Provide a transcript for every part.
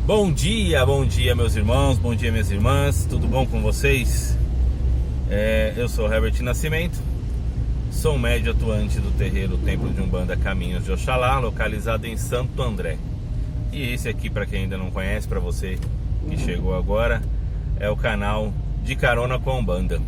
Bom dia meus irmãos, bom dia minhas irmãs, tudo bom com vocês? Eu sou Herbert Nascimento, sou médio atuante do terreiro Templo de Umbanda Caminhos de Oxalá, localizado em Santo André. E esse aqui, para quem ainda não conhece, para você que chegou agora, é o canal De Carona com a Umbanda,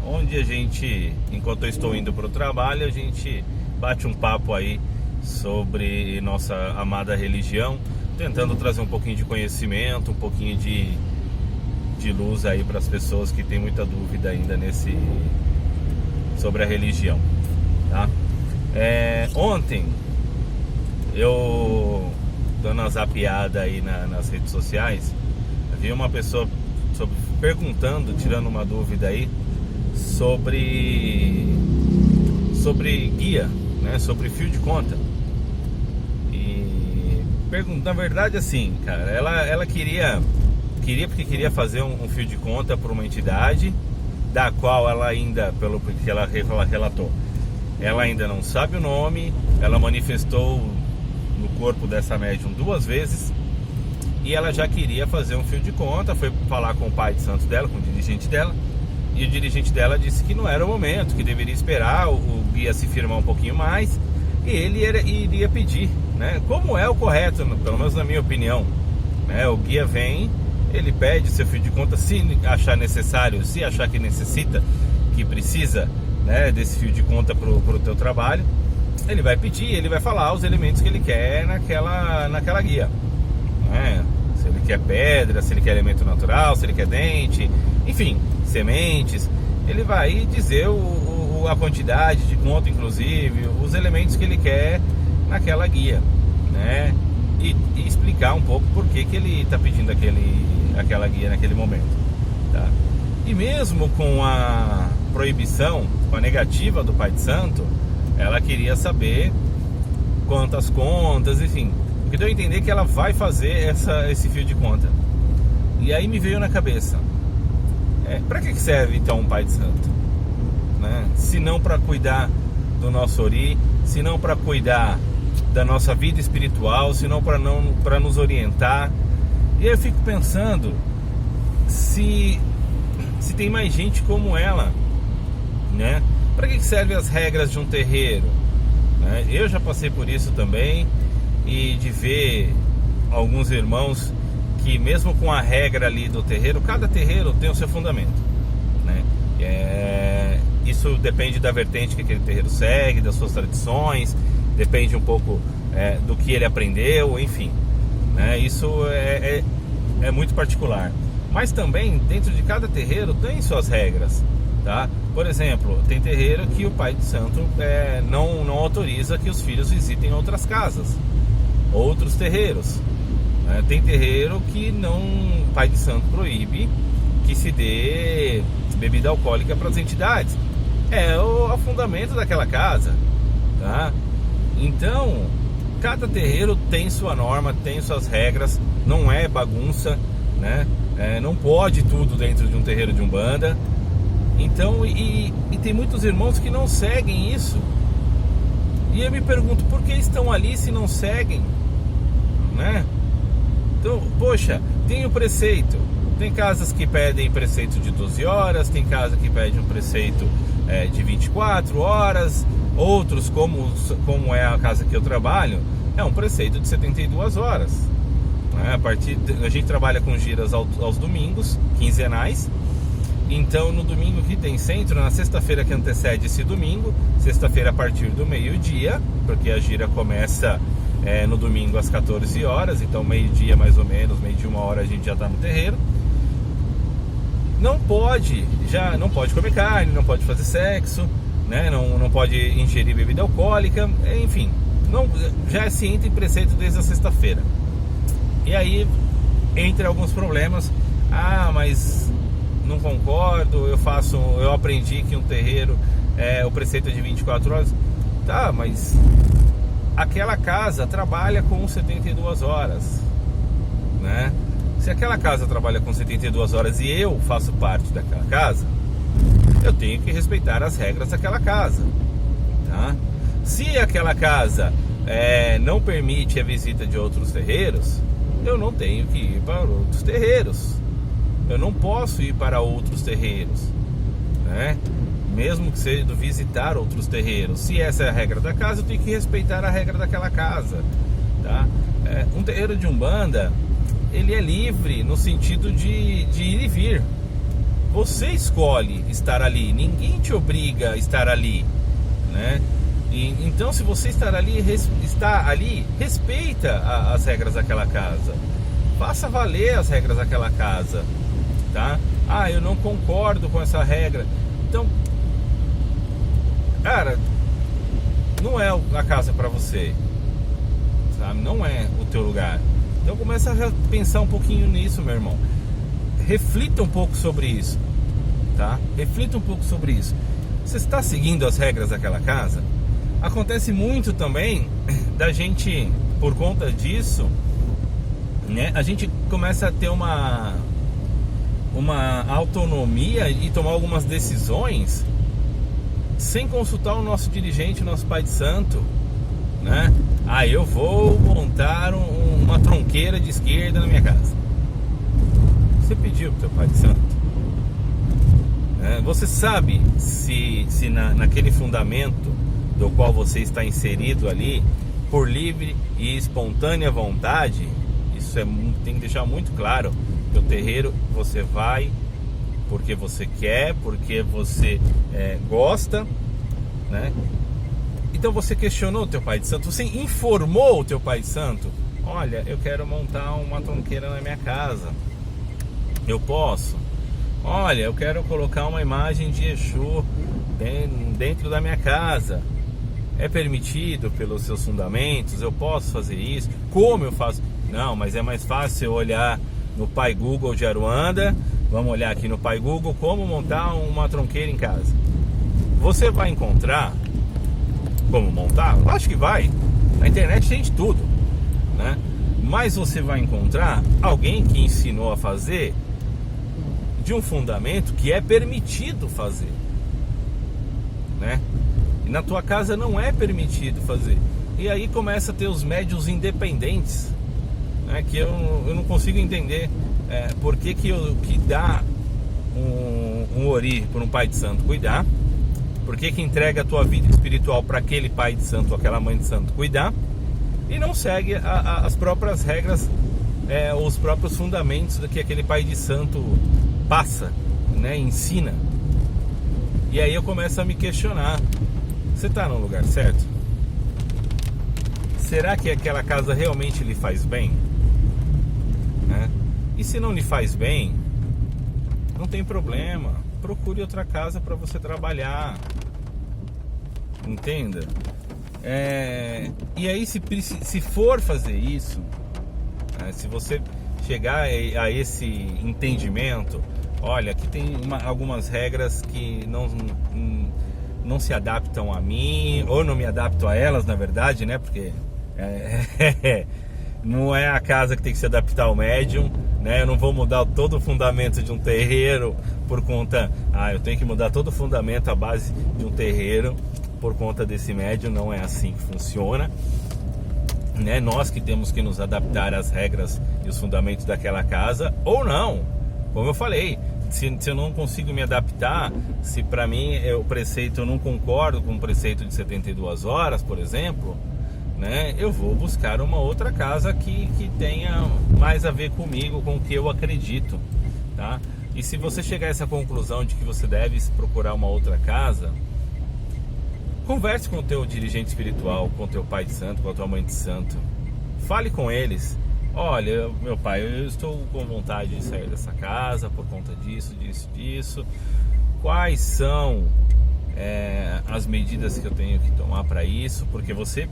onde a gente, enquanto eu estou indo para o trabalho, a gente bate um papo aí sobre nossa amada religião, tentando trazer um pouquinho de conhecimento, um pouquinho de luz aí para as pessoas que têm muita dúvida ainda sobre a religião, tá? Ontem eu, dando uma zapeada aí nas redes sociais, vi uma pessoa perguntando, tirando uma dúvida aí sobre guia, né, sobre fio de conta. Na verdade, assim, cara, ela queria porque queria fazer um fio de conta para uma entidade da qual ela ainda, pelo que ela relatou, ela ainda não sabe o nome. Ela manifestou no corpo dessa médium 2 vezes e ela já queria fazer um fio de conta. Foi falar com o pai de santo dela, com o dirigente dela, e o dirigente dela disse que não era o momento, que deveria esperar o guia se firmar um pouquinho mais e ele iria pedir, né, como é o correto, pelo menos na minha opinião, né? O guia vem, ele pede seu fio de conta, se achar necessário, se achar que necessita, que precisa, né, desse fio de conta pro teu trabalho, ele vai pedir, ele vai falar os elementos que ele quer naquela guia, né? Se ele quer pedra, se ele quer elemento natural, se ele quer dente, enfim, sementes, ele vai dizer a quantidade de conta, inclusive, os elementos que ele quer naquela guia, né? E explicar um pouco por que ele está pedindo aquela guia naquele momento, tá? E mesmo com a proibição, com a negativa do Pai de Santo, ela queria saber quantas contas, enfim, porque deu a entender que ela vai fazer esse fio de conta. E aí me veio na cabeça, para que serve então um Pai de Santo, né? Se não para cuidar do nosso ori, se não para cuidar da nossa vida espiritual, se não para nos orientar. E eu fico pensando se tem mais gente como ela, né? Para que servem as regras de um terreiro, né? Eu já passei por isso também, e de ver alguns irmãos que mesmo com a regra ali do terreiro, cada terreiro tem o seu fundamento, né? Isso depende da vertente que aquele terreiro segue, das suas tradições, depende um pouco do que ele aprendeu, enfim, né? Isso é muito particular. Mas também dentro de cada terreiro tem suas regras, tá? Por exemplo, tem terreiro que o Pai de Santo não autoriza que os filhos visitem outras casas, outros terreiros, né? Tem terreiro que o Pai de Santo proíbe que se dê bebida alcoólica para as entidades. É o fundamento daquela casa, tá? Então, cada terreiro tem sua norma, tem suas regras, não é bagunça, né? Não pode tudo dentro de um terreiro de Umbanda. Então, e tem muitos irmãos que não seguem isso. E eu me pergunto, por que estão ali se não seguem, né? Então, poxa, tem o preceito. Tem casas que pedem preceito de 12 horas, tem casa que pede um preceito de 24 horas, outros, como é a casa que eu trabalho, é um preceito de 72 horas. Né? A gente trabalha com giras aos domingos, quinzenais. Então no domingo que tem centro, na sexta-feira que antecede esse domingo, sexta-feira a partir do meio-dia, porque a gira começa no domingo às 14 horas, então meio-dia mais ou menos, meio-dia, 1 hora a gente já está no terreiro. Não pode comer carne, não pode fazer sexo, né? Não pode ingerir bebida alcoólica, enfim, já se entra em preceito desde a sexta-feira. E aí entra alguns problemas. Mas não concordo, eu aprendi que um terreiro o preceito é de 24 horas. Tá, mas aquela casa trabalha com 72 horas, né? Se aquela casa trabalha com 72 horas e eu faço parte daquela casa, eu tenho que respeitar as regras daquela casa, tá? Se aquela casa não permite a visita de outros terreiros, eu não tenho que ir para outros terreiros. Eu não posso ir para outros terreiros, né? Mesmo que seja visitar outros terreiros. Se essa é a regra da casa, eu tenho que respeitar a regra daquela casa, tá? Um terreiro de Umbanda, ele é livre no sentido de ir e vir. Você escolhe estar ali, ninguém te obriga a estar ali, né? Então, se você está ali, respeita as regras daquela casa. Faça valer as regras daquela casa, tá? Eu não concordo com essa regra. Então, cara, não é a casa para você, sabe? Não é o teu lugar. Então começa a pensar um pouquinho nisso, meu irmão. Reflita um pouco sobre isso, tá? Reflita um pouco sobre isso. Você está seguindo as regras daquela casa? Acontece muito também da gente, por conta disso, né? A gente começa a ter uma autonomia e tomar algumas decisões sem consultar o nosso dirigente, o nosso pai de santo, né? Eu vou montar uma tronqueira de esquerda na minha casa. Você pediu pro teu pai de santo? Você sabe se naquele fundamento do qual você está inserido ali, por livre e espontânea vontade, isso tem que deixar muito claro. O terreiro você vai porque você quer, porque você gosta, né? Então você questionou o teu pai de santo, você informou o teu pai de santo: olha, eu quero montar uma tronqueira na minha casa, eu posso? Olha, eu quero colocar uma imagem de Exu dentro da minha casa, é permitido pelos seus fundamentos? Eu posso fazer isso? Como eu faço? Não, mas é mais fácil eu olhar no Pai Google de Aruanda. Vamos olhar aqui no Pai Google como montar uma tronqueira em casa. Você vai encontrar como montar? Eu acho que vai. Na internet tem de tudo, né? Mas você vai encontrar alguém que ensinou a fazer de um fundamento que é permitido fazer, né? E na tua casa não é permitido fazer. E aí começa a ter os médiuns independentes, né? Que eu não consigo entender por que dá um ori para um pai de santo cuidar, por que entrega a tua vida espiritual para aquele pai de santo ou aquela mãe de santo cuidar, e não segue as próprias regras, os próprios fundamentos do que aquele pai de santo passa, né? Ensina. E aí eu começo a me questionar: você está no lugar certo? Será que aquela casa realmente lhe faz bem? Né? E se não lhe faz bem, não tem problema, procure outra casa para você trabalhar, entenda? E aí se for fazer isso, se você chegar a esse entendimento: olha, aqui tem algumas regras que não se adaptam a mim, ou não me adapto a elas, na verdade, né? Porque não é a casa que tem que se adaptar ao médium, né? Eu não vou mudar todo o fundamento de um terreiro por conta... eu tenho que mudar todo o fundamento, a base de um terreiro por conta desse médium. Não é assim que funciona, né? Nós que temos que nos adaptar às regras e os fundamentos daquela casa, ou não. Como eu falei, se eu não consigo me adaptar, se para mim o preceito, eu não concordo com o preceito de 72 horas, por exemplo, né, eu vou buscar uma outra casa que tenha mais a ver comigo, com o que eu acredito, tá? E se você chegar a essa conclusão de que você deve procurar uma outra casa, converse com o teu dirigente espiritual, com o teu pai de santo, com a tua mãe de santo. Fale com eles: olha, meu pai, eu estou com vontade de sair dessa casa por conta disso. Quais são as medidas que eu tenho que tomar para isso? Porque você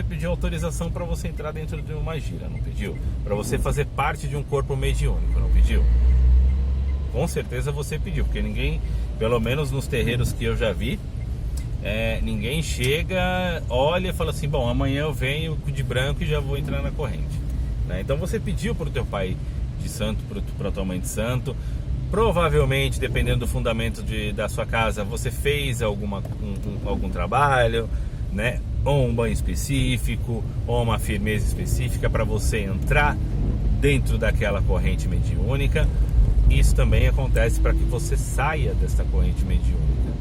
pediu autorização para você entrar dentro de uma gira, não pediu? Para você fazer parte de um corpo mediúnico, não pediu? Com certeza você pediu, porque ninguém, pelo menos nos terreiros que eu já vi, ninguém chega, olha e fala assim: bom, amanhã eu venho de branco e já vou entrar na corrente, né? Então você pediu para o teu pai de santo, para a tua mãe de santo. Provavelmente, dependendo do fundamento da sua casa, você fez algum trabalho, né? Ou um banho específico, ou uma firmeza específica para você entrar dentro daquela corrente mediúnica. Isso também acontece para que você saia dessa corrente mediúnica,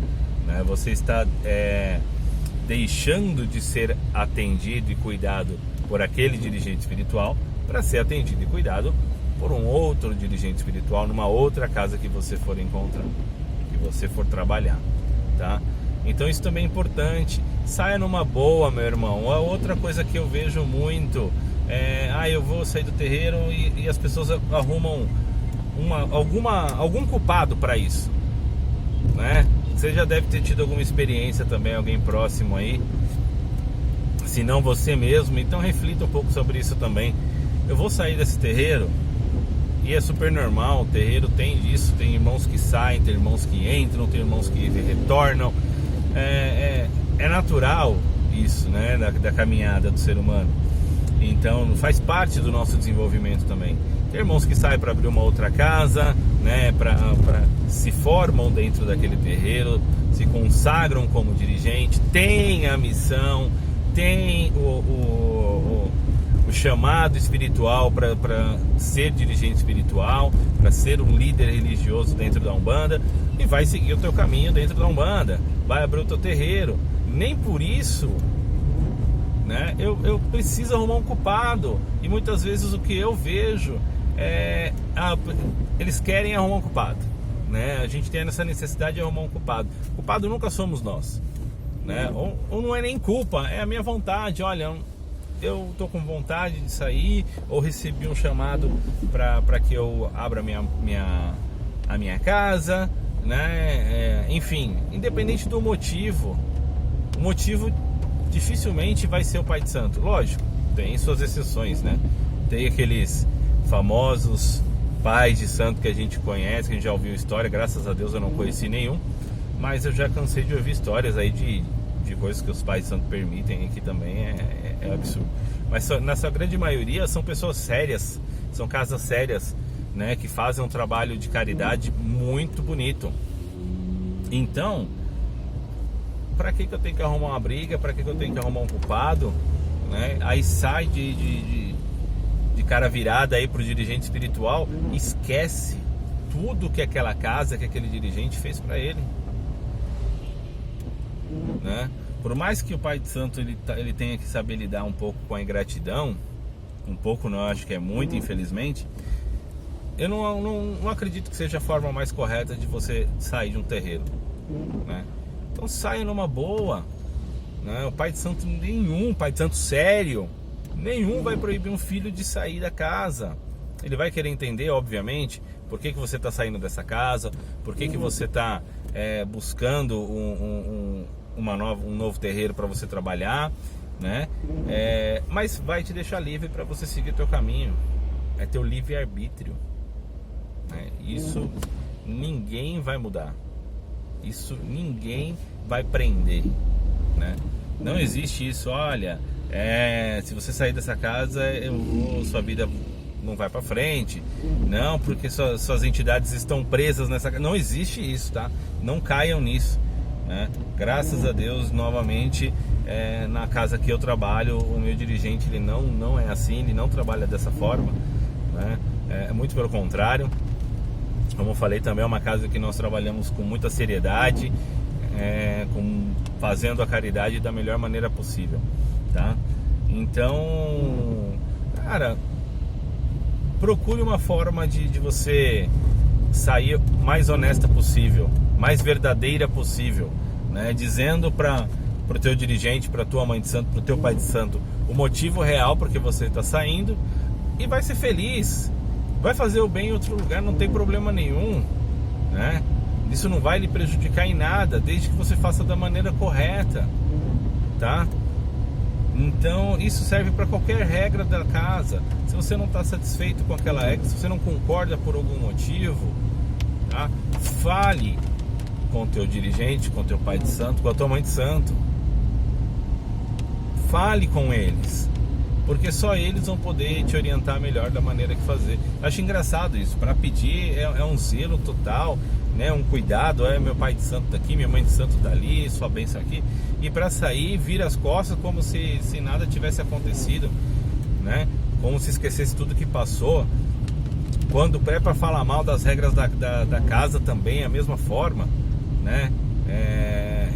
né? Você está deixando de ser atendido e cuidado por aquele dirigente espiritual para ser atendido e cuidado por um outro dirigente espiritual numa outra casa que você for encontrar, que você for trabalhar, tá? Então isso também é importante. Saia numa boa, meu irmão. A outra coisa que eu vejo muito eu vou sair do terreiro e as pessoas arrumam algum culpado para isso, né? Você já deve ter tido alguma experiência também, alguém próximo aí, se não você mesmo. Então reflita um pouco sobre isso também. Eu vou sair desse terreiro e é super normal. O terreiro tem disso, tem irmãos que saem, tem irmãos que entram, tem irmãos que retornam. É natural isso, né, da caminhada do ser humano. Então faz parte do nosso desenvolvimento também. Tem irmãos que saem para abrir uma outra casa, né, se formam dentro daquele terreiro, se consagram como dirigente, tem a missão, tem o chamado espiritual para ser dirigente espiritual, para ser um líder religioso dentro da Umbanda, e vai seguir o teu caminho dentro da Umbanda, vai abrir o teu terreiro. Nem por isso, né, eu preciso arrumar um culpado. E muitas vezes o que eu vejo eles querem arrumar um culpado, né? A gente tem essa necessidade de arrumar um culpado. Culpado nunca somos nós, né? Ou não é nem culpa, é a minha vontade. Olha, eu tô com vontade de sair, ou recebi um chamado para que eu abra a minha casa, né? Enfim, independente do motivo, o motivo dificilmente vai ser o Pai de Santo. Lógico, tem suas exceções, né? Tem aqueles famosos pais de santo que a gente conhece, que a gente já ouviu história. Graças a Deus eu não conheci nenhum, mas eu já cansei de ouvir histórias aí de coisas que os pais de santo permitem, aqui também é absurdo. Mas na sua grande maioria são pessoas sérias, são casas sérias, né, que fazem um trabalho de caridade muito bonito. Então, para que eu tenho que arrumar uma briga? Para que eu tenho que arrumar um culpado, né? Aí sai de cara virada aí pro dirigente espiritual, esquece tudo que aquela casa, que aquele dirigente fez para ele, né? Por mais que o Pai de Santo ele tenha que saber lidar um pouco com a ingratidão, um pouco, não acho que é muito, infelizmente, eu não acredito que seja a forma mais correta de você sair de um terreiro, né? Então saia numa boa, né? O Pai de Santo nenhum, Pai de Santo sério, nenhum vai proibir um filho de sair da casa. Ele vai querer entender, obviamente, por que você está saindo dessa casa, por que você está buscando um novo terreiro para você trabalhar, né? Mas vai te deixar livre para você seguir o teu caminho. É teu livre-arbítrio, né? Isso ninguém vai mudar. Isso ninguém vai prender, né? Não existe isso. Olha, se você sair dessa casa, sua vida não vai para frente. Não, porque suas entidades estão presas nessa casa. Não existe isso, tá? Não caiam nisso, né? Graças a Deus, novamente, na casa que eu trabalho, o meu dirigente ele não é assim, ele não trabalha dessa forma, né? Muito pelo contrário. Como eu falei, também é uma casa que nós trabalhamos com muita seriedade, fazendo a caridade da melhor maneira possível, tá? Então, cara, procure uma forma de você sair mais honesta possível, mais verdadeira possível, né? Dizendo para o teu dirigente, para tua mãe de santo, para o teu pai de santo, o motivo real porque você está saindo, e vai ser feliz. Vai fazer o bem em outro lugar, não tem problema nenhum, né? Isso não vai lhe prejudicar em nada, desde que você faça da maneira correta, tá? Então isso serve para qualquer regra da casa. Se você não está satisfeito com aquela regra, se você não concorda por algum motivo, tá? Fale com o teu dirigente, com o teu pai de santo, com a tua mãe de santo. Fale com eles, porque só eles vão poder te orientar melhor da maneira que fazer. Acho engraçado isso. Para pedir é um zelo total, né? Um cuidado. Meu pai de santo tá aqui, minha mãe de santo tá ali, sua bênção aqui. E para sair, vira as costas como se nada tivesse acontecido, né? Como se esquecesse tudo que passou. Quando é para falar mal das regras da casa também, a mesma forma, né?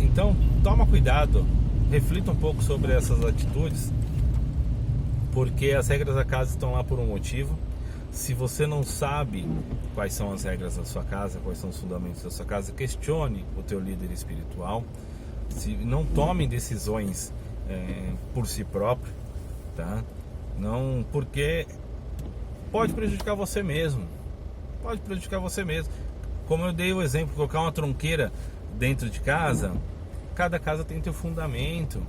Então, toma cuidado, reflita um pouco sobre essas atitudes, porque as regras da casa estão lá por um motivo. Se você não sabe quais são as regras da sua casa, quais são os fundamentos da sua casa, questione o teu líder espiritual. Não tome decisões por si próprio, tá? Não, porque pode prejudicar você mesmo. Pode prejudicar você mesmo. Como eu dei o exemplo, colocar uma tronqueira dentro de casa, cada casa tem seu fundamento,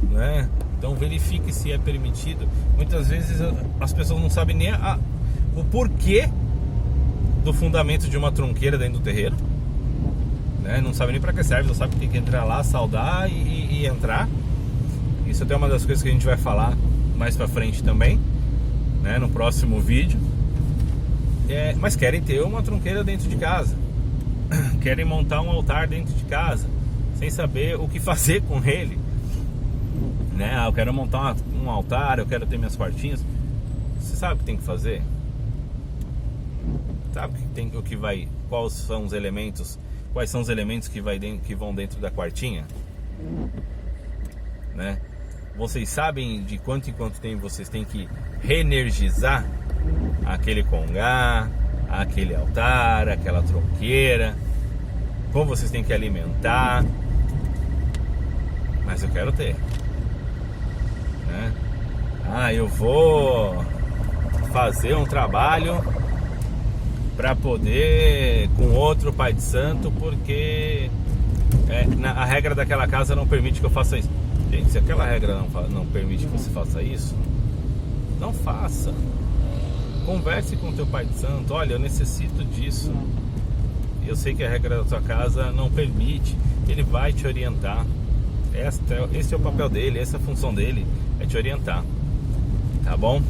né? Então verifique se é permitido. Muitas vezes as pessoas não sabem nem o porquê do fundamento de uma tronqueira dentro do terreiro, né? Não sabe nem para que serve, não sabe que tem que entrar lá, saudar e entrar. Isso até é uma das coisas que a gente vai falar mais para frente também, né? No próximo vídeo. Mas querem ter uma tronqueira dentro de casa, querem montar um altar dentro de casa, sem saber o que fazer com ele, né? Eu quero montar um altar, eu quero ter minhas quartinhas. Você sabe o que tem que fazer? Sabe quais são os elementos que vão dentro da quartinha, né? Vocês sabem de quanto em quanto tempo vocês têm que reenergizar aquele congá, aquele altar, aquela tronqueira, como vocês têm que alimentar. Mas eu quero ter, né? Eu vou fazer um trabalho para poder com outro pai de santo, porque a regra daquela casa não permite que eu faça isso. Gente, se aquela regra não permite que você faça isso, não faça. Converse com o teu pai de santo. Olha, eu necessito disso. Eu sei que a regra da tua casa não permite. Ele vai te orientar. Esse é o papel dele, essa é a função dele, é te orientar. Tá bom?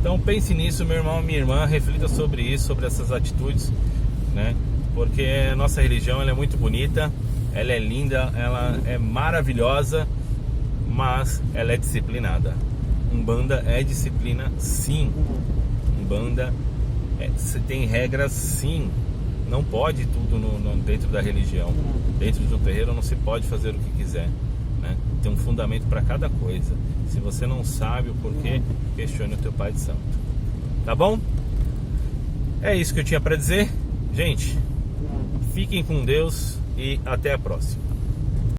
Então pense nisso, meu irmão, minha irmã. Reflita sobre isso, sobre essas atitudes, né? Porque a nossa religião, ela é muito bonita, ela é linda, ela é maravilhosa, mas ela é disciplinada. Umbanda é disciplina, sim. Umbanda tem regras, sim. Não pode tudo dentro da religião. Dentro do terreiro não se pode fazer o que quiser, né? Tem um fundamento para cada coisa. Se você não sabe o porquê, questione o teu pai de santo. Tá bom? É isso que eu tinha para dizer. Gente, fiquem com Deus e até a próxima.